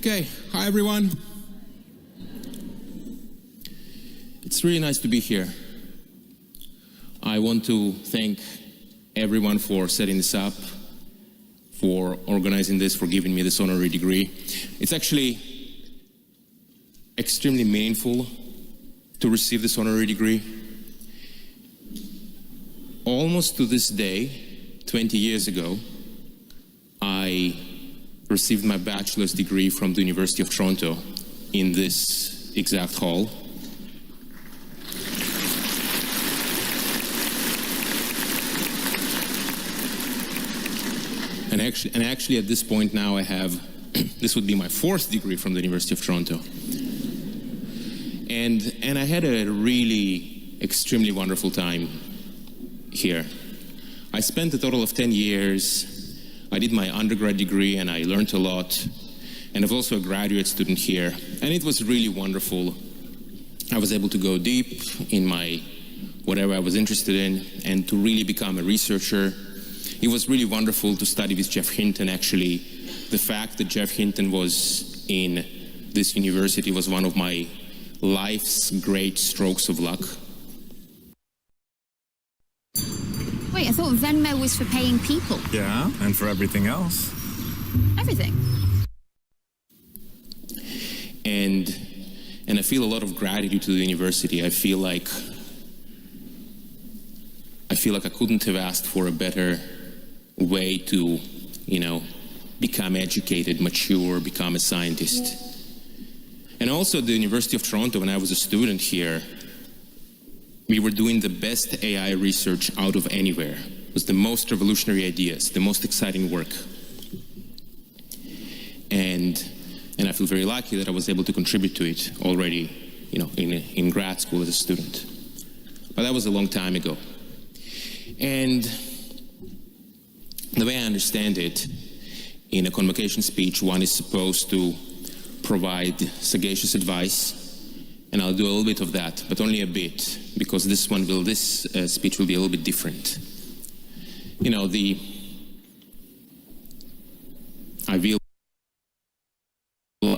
Okay, hi everyone. It's really nice to be here. I want to thank everyone for setting this up, for organizing this, for giving me this honorary degree. It's actually extremely meaningful to receive this honorary degree. Almost to this day, 20 years ago, I received my bachelor's degree from the University of Toronto in this exact hall. And actually at this point now I have, this would be my fourth degree from the University of Toronto. And I had a really extremely wonderful time here. I spent a total of 10 years. I did my undergrad degree and I learned a lot. And I was also a graduate student here. And it was really wonderful. I was able to go deep in my whatever I was interested in and to really become a researcher. It was really wonderful to study with Jeff Hinton. Actually, the fact that Jeff Hinton was in this university was one of my life's great strokes of luck. Wait, I thought Venmo was for paying people. Yeah, and for everything else. Everything. And I feel a lot of gratitude to the university. I feel like I couldn't have asked for a better way to, become educated, mature, become a scientist. And also at the University of Toronto, when I was a student here, we were doing the best AI research out of anywhere. It was the most revolutionary ideas, the most exciting work. And I feel very lucky that I was able to contribute to it already, in grad school as a student. But that was a long time ago. And the way I understand it, in a convocation speech, one is supposed to provide sagacious advice, and I'll do a little bit of that, but only a bit, because this speech will be a little bit different.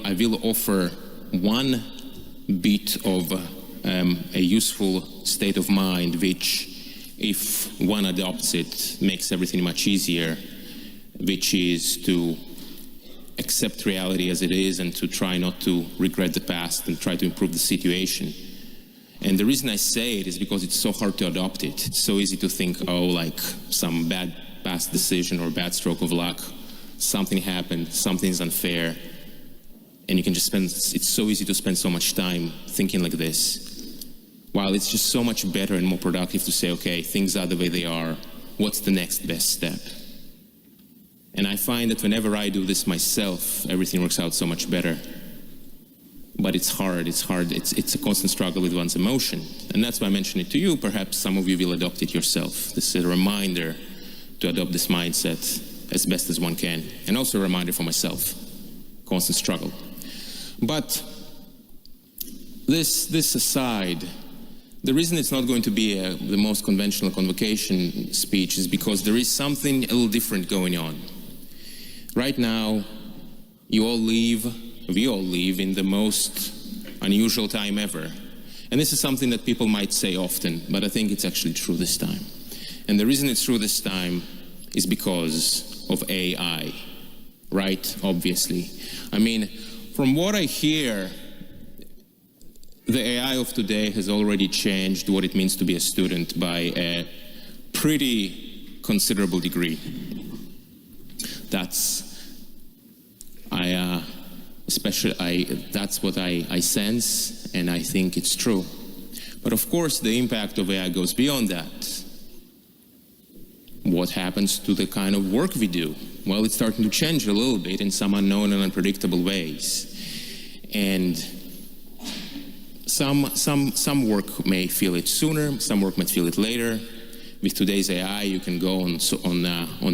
I will offer one bit of a useful state of mind, which, if one adopts it, makes everything much easier, which is to accept reality as it is and to try not to regret the past and try to improve the situation. And the reason I say it is because it's so hard to adopt it. It's so easy to think, like some bad past decision or bad stroke of luck, something happened, something's unfair, and you can just it's so easy to spend so much time thinking like this. While it's just so much better and more productive to say, okay, things are the way they are, what's the next best step? And I find that whenever I do this myself, everything works out so much better. But it's hard, it's a constant struggle with one's emotion. And that's why I mention it to you. Perhaps some of you will adopt it yourself. This is a reminder to adopt this mindset as best as one can. And also a reminder for myself, constant struggle. But this aside, the reason it's not going to be the most conventional convocation speech is because there is something a little different going on. Right now, we all live in the most unusual time ever. And this is something that people might say often, but I think it's actually true this time. And the reason it's true this time is because of AI, right? Obviously. I mean, from what I hear, the AI of today has already changed what it means to be a student by a pretty considerable degree. That's what I sense, and I think it's true. But of course, the impact of AI goes beyond that. What happens to the kind of work we do? Well, it's starting to change a little bit in some unknown and unpredictable ways. And some work may feel it sooner, some work might feel it later. With today's AI, you can go on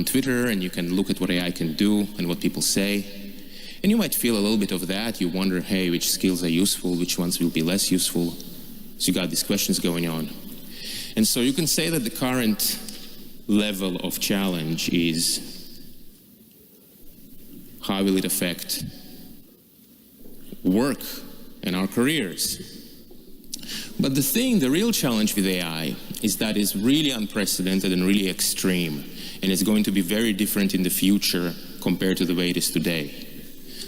Twitter and you can look at what AI can do and what people say. And you might feel a little bit of that. You wonder, hey, which skills are useful, which ones will be less useful. So you got these questions going on. And so you can say that the current level of challenge is how will it affect work and our careers. But the real challenge with AI is that it's really unprecedented and really extreme, and it's going to be very different in the future compared to the way it is today.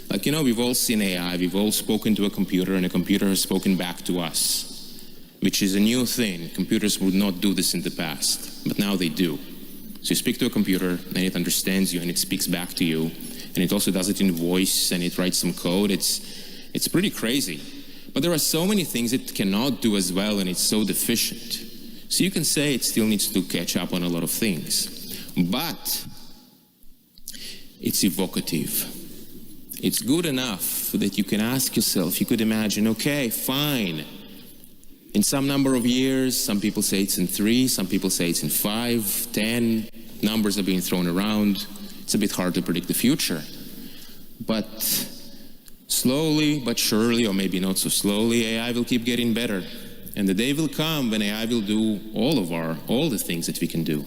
Like, we've all seen AI, we've all spoken to a computer, and a computer has spoken back to us, which is a new thing. Computers would not do this in the past, but now they do. So you speak to a computer, and it understands you, and it speaks back to you, and it also does it in voice, and it writes some code. It's pretty crazy. But there are so many things it cannot do as well, and it's so deficient. So you can say it still needs to catch up on a lot of things. But it's evocative. It's good enough that you can ask yourself, you could imagine, okay, fine. In some number of years, some people say it's in 3, some people say it's in 5, 10. Numbers are being thrown around. It's a bit hard to predict the future. But slowly but surely, or maybe not so slowly, AI will keep getting better. And the day will come when AI will do all the things that we can do.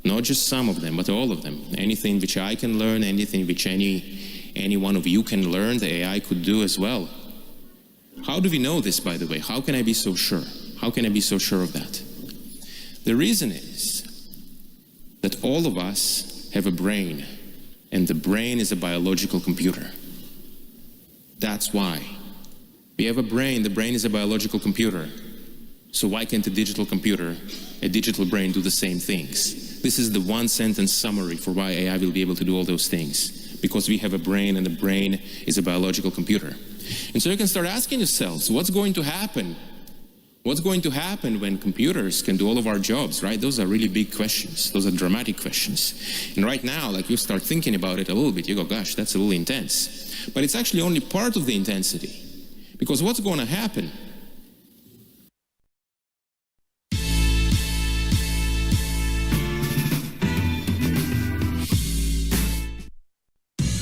Not just some of them, but all of them. Anything which I can learn, anything which any one of you can learn, the AI could do as well. How do we know this, by the way? How can I be so sure? How can I be so sure of that? The reason is that all of us have a brain, and the brain is a biological computer. That's why. We have a brain, the brain is a biological computer. So why can't a digital computer, a digital brain, do the same things? This is the one-sentence summary for why AI will be able to do all those things. Because we have a brain, and the brain is a biological computer. And so you can start asking yourselves, what's going to happen? What's going to happen when computers can do all of our jobs, right? Those are really big questions. Those are dramatic questions. And right now, like, you start thinking about it a little bit, you go, gosh, that's a little intense. But it's actually only part of the intensity. Because what's going to happen?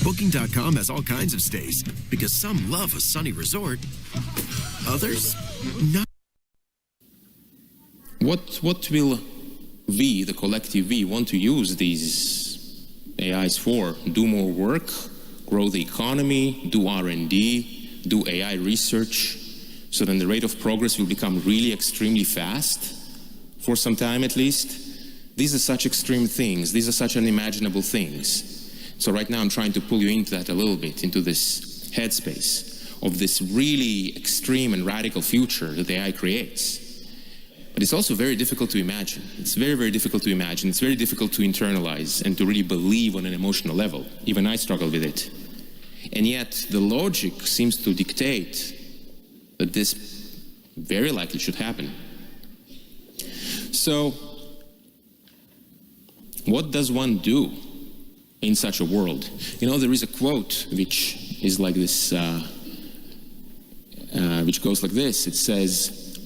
Booking.com has all kinds of stays, because some love a sunny resort, others not. What will we, the collective we, want to use these AIs for? Do more work, grow the economy, do R&D, do AI research, so then the rate of progress will become really extremely fast, for some time at least. These are such extreme things, these are such unimaginable things. So right now I'm trying to pull you into that a little bit, into this headspace of this really extreme and radical future that AI creates. But it's also very difficult to imagine. It's very, very difficult to imagine. It's very difficult to internalize and to really believe on an emotional level. Even I struggle with it. And yet the logic seems to dictate that this very likely should happen. So what does one do in such a world? There is a quote which is like this, which goes like this. It says,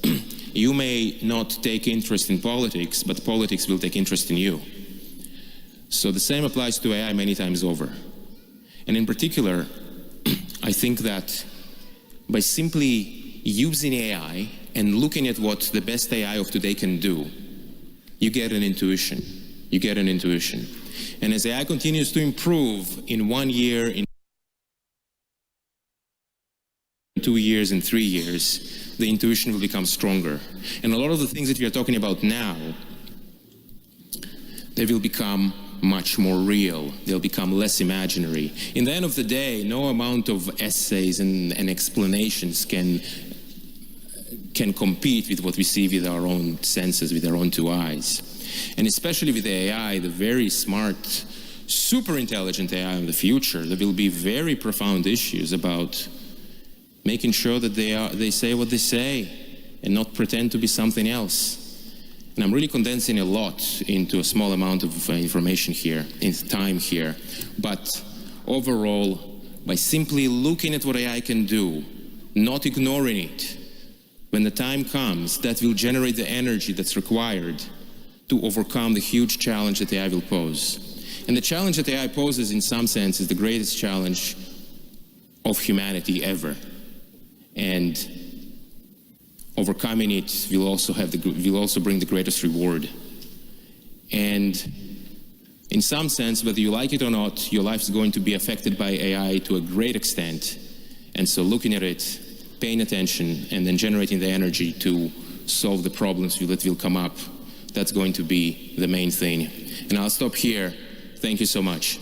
you may not take interest in politics, but politics will take interest in you. So the same applies to AI many times over. And in particular, I think that by simply using AI and looking at what the best AI of today can do, you get an intuition. You get an intuition. And as AI continues to improve in 1 year, in 2 years, in 3 years, the intuition will become stronger. And a lot of the things that we are talking about now, they will become much more real. They'll become less imaginary. In the end of the day, no amount of essays and explanations can compete with what we see with our own senses, with our own 2 eyes. And especially with AI, the very smart, super intelligent AI of the future, there will be very profound issues about making sure that they say what they say and not pretend to be something else. And I'm really condensing a lot into a small amount of information here, in time here. But overall, by simply looking at what AI can do, not ignoring it, when the time comes, that will generate the energy that's required to overcome the huge challenge that AI will pose. And the challenge that AI poses, in some sense, is the greatest challenge of humanity ever. And overcoming it will also bring the greatest reward. And in some sense, whether you like it or not, your life is going to be affected by AI to a great extent. And so looking at it, paying attention, and then generating the energy to solve the problems that will come up, that's going to be the main thing. And I'll stop here. Thank you so much.